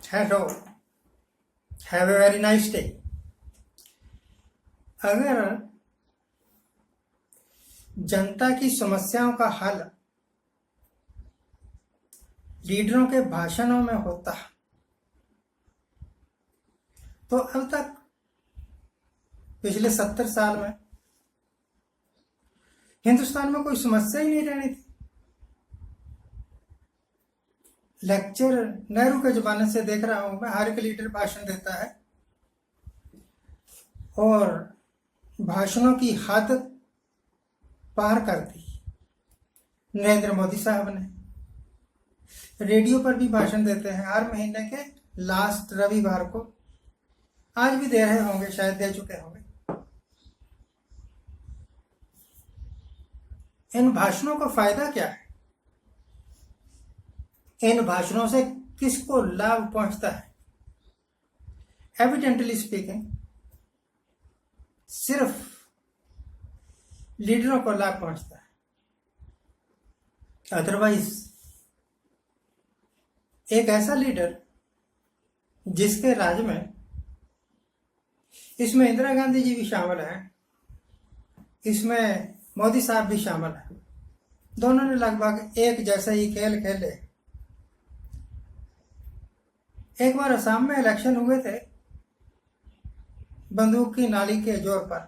Hello, have a very nice day. अगर जनता की समस्याओं का हल लीडरों के भाषणों में होता तो अब तक पिछले 70 साल में हिंदुस्तान में कोई समस्या ही नहीं रहनी थी। लेक्चर नेहरू के जमाने से देख रहा हूं मैं, हर एक लीडर भाषण देता है और भाषणों की हद पार कर दी नरेंद्र मोदी साहब ने। रेडियो पर भी भाषण देते हैं हर महीने के लास्ट रविवार को। आज भी दे रहे होंगे, शायद दे चुके होंगे। इन भाषणों का फायदा क्या है? इन भाषणों से किसको लाभ पहुंचता है? एविडेंटली स्पीकिंग सिर्फ लीडरों को लाभ पहुंचता है। अदरवाइज एक ऐसा लीडर जिसके राज में, इसमें इंदिरा गांधी जी भी शामिल हैं, इसमें मोदी साहब भी शामिल हैं, दोनों ने लगभग एक जैसा ही खेल खेले। एक बार असम में इलेक्शन हुए थे बंदूक की नाली के जोर पर।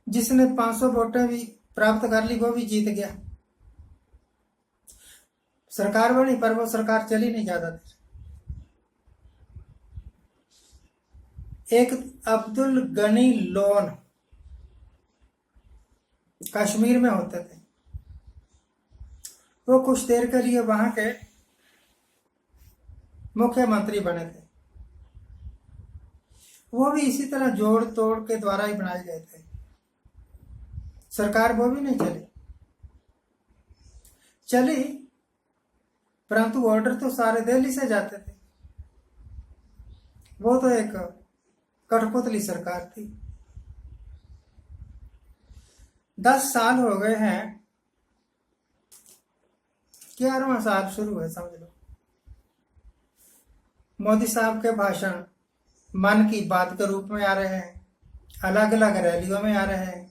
जिसने 500 वोटें भी प्राप्त कर ली वो भी जीत गया। सरकार बनी पर वो सरकार चली नहीं ज्यादा देर। एक अब्दुल गनी लोन कश्मीर में होते थे, वो कुछ देर के लिए वहां के मुख्यमंत्री बने थे। वो भी इसी तरह जोड़ तोड़ के द्वारा ही बनाए गए थे। सरकार वो भी नहीं चली, परंतु ऑर्डर तो सारे दिल्ली से जाते थे। वो तो एक कठपुतली सरकार थी। 10 साल हो गए हैं, 11वां साल शुरू है समझ लो। मोदी साहब के भाषण मन की बात के रूप में आ रहे हैं, अलग अलग रैलियों में आ रहे हैं,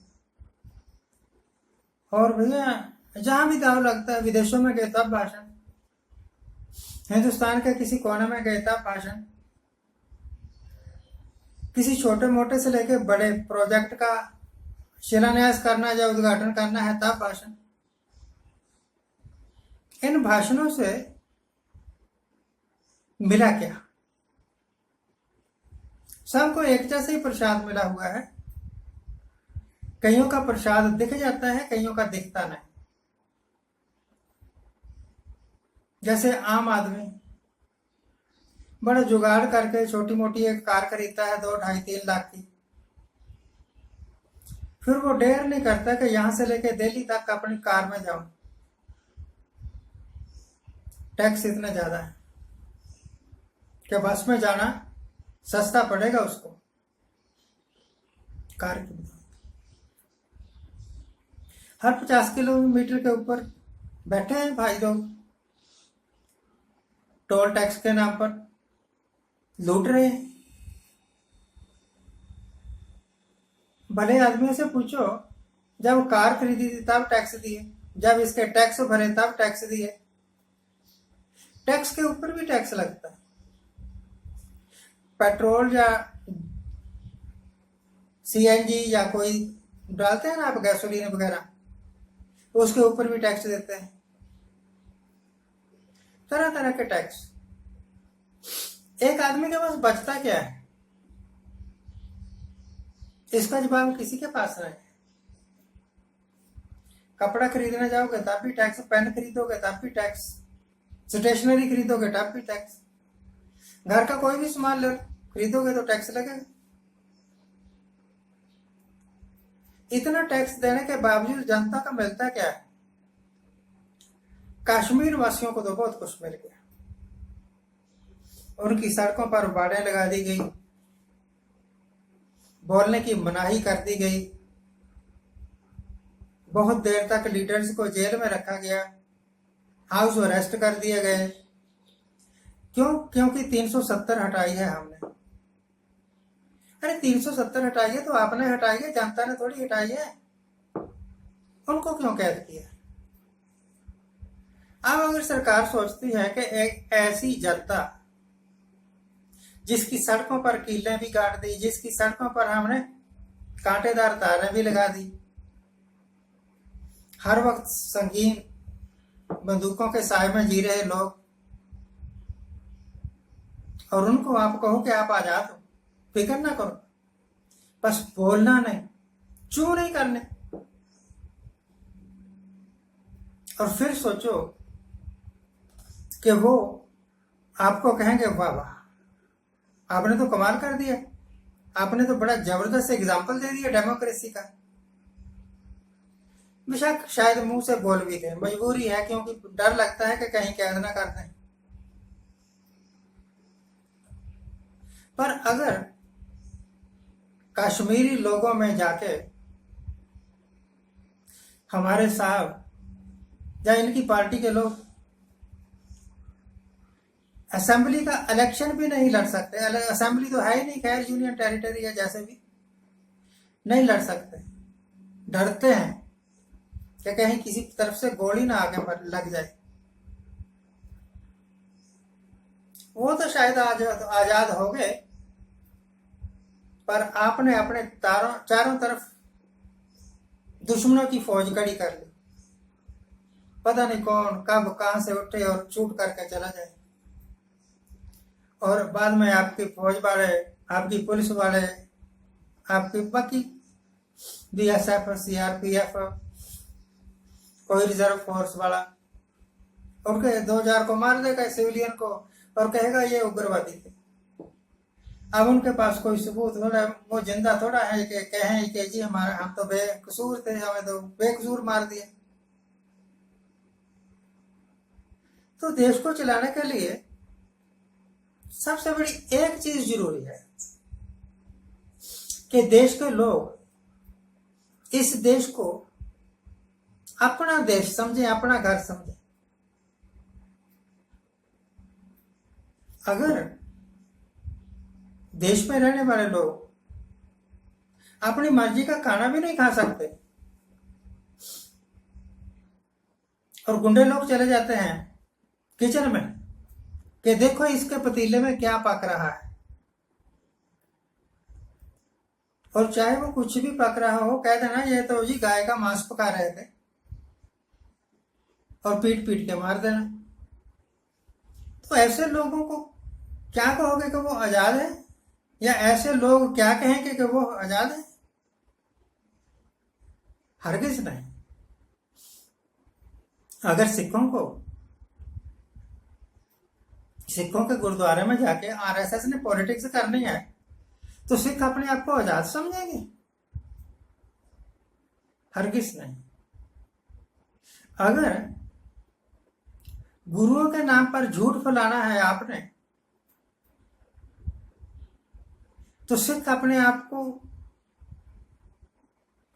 और भैया जहां भी दाव लगता है, विदेशों में गए तब भाषण, हिंदुस्तान के किसी कोने में गए तब भाषण, किसी छोटे मोटे से लेकर बड़े प्रोजेक्ट का शिलान्यास करना या उद्घाटन करना है तब भाषण। इन भाषणों से मिला क्या? सबको एक जैसे ही प्रसाद मिला हुआ है। कईयों का प्रसाद दिख जाता है, कईयों का दिखता नहीं। जैसे आम आदमी बड़ा जुगाड़ करके छोटी मोटी एक कार खरीदता है 2, 2.5, 3 लाख की। फिर वो डेयर नहीं करता कि यहां से लेके दिल्ली तक अपनी कार में जाऊं, टैक्स इतना ज्यादा है कि बस में जाना सस्ता पड़ेगा उसको कार की बदौलत। हर 50 किलोमीटर के ऊपर बैठे हैं भाई लोग, टोल टैक्स के नाम पर लूट रहे हैं। भले आदमी से पूछो, जब कार खरीदी थी तब टैक्स दिए, जब इसके टैक्स भरे तब टैक्स दिए। टैक्स के ऊपर भी टैक्स लगता है। पेट्रोल या सीएनजी या कोई डालते हैं ना आप, गैसोलीन वगैरह, उसके ऊपर भी टैक्स देते हैं। तरह तरह के टैक्स। एक आदमी के पास बचता क्या है? इसका जवाब किसी के पास नहीं है। कपड़ा खरीदने जाओगे तब भी टैक्स, पेन खरीदोगे तब भी टैक्स, स्टेशनरी खरीदोगे तब भी टैक्स, घर का कोई भी सामान खरीदोगे तो टैक्स लगेगा। इतना टैक्स देने के बावजूद जनता का मिलता क्या है? कश्मीर वासियों को तो बहुत कुछ मिल गया। उनकी सड़कों पर बाड़ें लगा दी गई, बोलने की मनाही कर दी गई, बहुत देर तक लीडर्स को जेल में रखा गया, हाउस अरेस्ट कर दिए गए। क्यों? क्योंकि 370 हटाई है हमने। अरे 370 हटाई है तो आपने हटाई है, जनता ने थोड़ी हटाई है। उनको क्यों कैद किया? अब अगर सरकार सोचती है कि एक ऐसी जनता जिसकी सड़कों पर कीलें भी काट दी, जिसकी सड़कों पर हमने कांटेदार तारें भी लगा दी, हर वक्त संगीन बंदूकों के साए में जी रहे लोग, और उनको आप कहो कि आप आजाद हो, फिक्र ना करो, बस बोलना नहीं, चू नहीं करने। और फिर सोचो कि वो आपको कहेंगे वाह वाह, आपने तो कमाल कर दिया, आपने तो बड़ा जबरदस्त एग्जाम्पल दे दिया डेमोक्रेसी का। बेशक शायद मुंह से बोल भी दें, मजबूरी है, क्योंकि डर लगता है कि कहीं कैद ना कर दें। पर अगर कश्मीरी लोगों में जाके हमारे साहब या इनकी पार्टी के लोग असेंबली का इलेक्शन भी नहीं लड़ सकते, असेंबली तो है ही नहीं, खैर यूनियन टेरिटरी है, जैसे भी नहीं लड़ सकते, डरते हैं कि कहीं किसी तरफ से गोली ना आगे लग जाए। वो तो शायद आजाद हो गए, पर आपने अपने चारों तरफ दुश्मनों की फौज खड़ी कर ली। पता नहीं कौन कब कहां से उठे और शूट करके चला जाए, और बाद में आपकी फौज वाले, आपकी पुलिस वाले, आपकी बाकी BSF, CRPF, कोई रिजर्व फोर्स वाला, उनके 2000 को मार देगा सिविलियन को और कहेगा ये उग्रवादी थे। अब उनके पास कोई सबूत थोड़ा, वो जिंदा थोड़ा है कि कहें कि जी हमारा, हम तो बेकसूर थे, हमें तो बेकसूर मार दिया। तो देश को चलाने के लिए सबसे बड़ी एक चीज जरूरी है कि देश के लोग इस देश को अपना देश समझें, अपना घर समझें। अगर देश में रहने वाले लोग अपनी मर्जी का खाना भी नहीं खा सकते और गुंडे लोग चले जाते हैं किचन में कि देखो इसके पतीले में क्या पक रहा है, और चाहे वो कुछ भी पक रहा हो, कह देना ये तो जी गाय का मांस पका रहे थे, और पीट पीट के मार देना। तो ऐसे लोगों को क्या कहोगे कि वो आजाद है, या ऐसे लोग क्या कहेंगे कि वो आजाद है? हरगिज नहीं। अगर सिखों के गुरुद्वारे में जाके RSS ने पॉलिटिक्स करनी है तो सिख अपने आप को आजाद समझेंगे? हरगिज नहीं। अगर गुरुओं के नाम पर झूठ फैलाना है आपने, तो सिख अपने आप को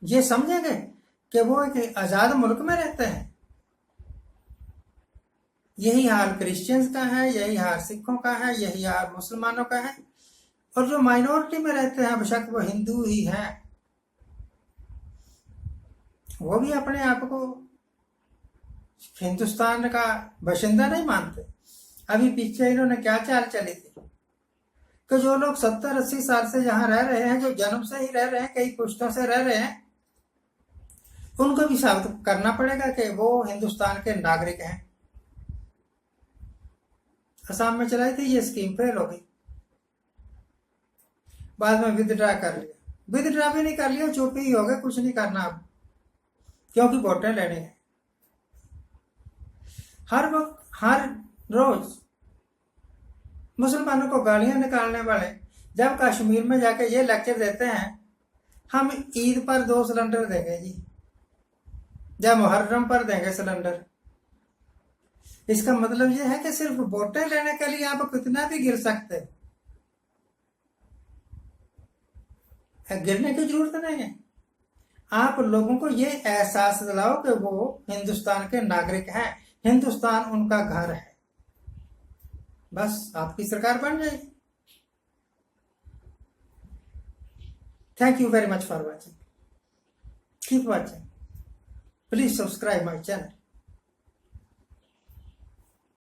ये समझेंगे कि वो एक आजाद मुल्क में रहते हैं? यही हाल क्रिश्चियंस का है, यही हाल सिखों का है, यही हाल मुसलमानों का है, और जो माइनॉरिटी में रहते हैं, बेशक वो हिंदू ही हैं, वो भी अपने आप को हिंदुस्तान का बाशिंदा नहीं मानते। अभी पीछे इन्होंने क्या चाल चली थी कि जो लोग 70-80 साल से यहाँ रह रहे हैं, जो जन्म से ही रह रहे हैं, कई पुश्तों से रह रहे हैं, उनको भी साबित करना पड़ेगा कि वो हिंदुस्तान के नागरिक हैं। असम में चलाई थी ये स्कीम, फेल हो गई, बाद में विदड्रा कर लिया, विदड्रा भी नहीं कर लिया, चुप ही हो गए, कुछ नहीं करना अब, क्योंकि वोटें लेनी है। हर वक्त हर रोज मुसलमानों को गालियां निकालने वाले जब कश्मीर में जाके ये लेक्चर देते हैं, हम ईद पर 2 सिलेंडर देंगे जी, या मुहर्रम पर देंगे सिलेंडर, इसका मतलब यह है कि सिर्फ वोटें लेने के लिए आप कितना भी गिर सकते हैं, गिरने की जरूरत नहीं है। आप लोगों को ये एहसास दिलाओ कि वो हिंदुस्तान के नागरिक हैं, हिंदुस्तान उनका घर है। बस आपकी सरकार बन जाएगी। Thank you very much for watching. Keep watching. Please subscribe my channel.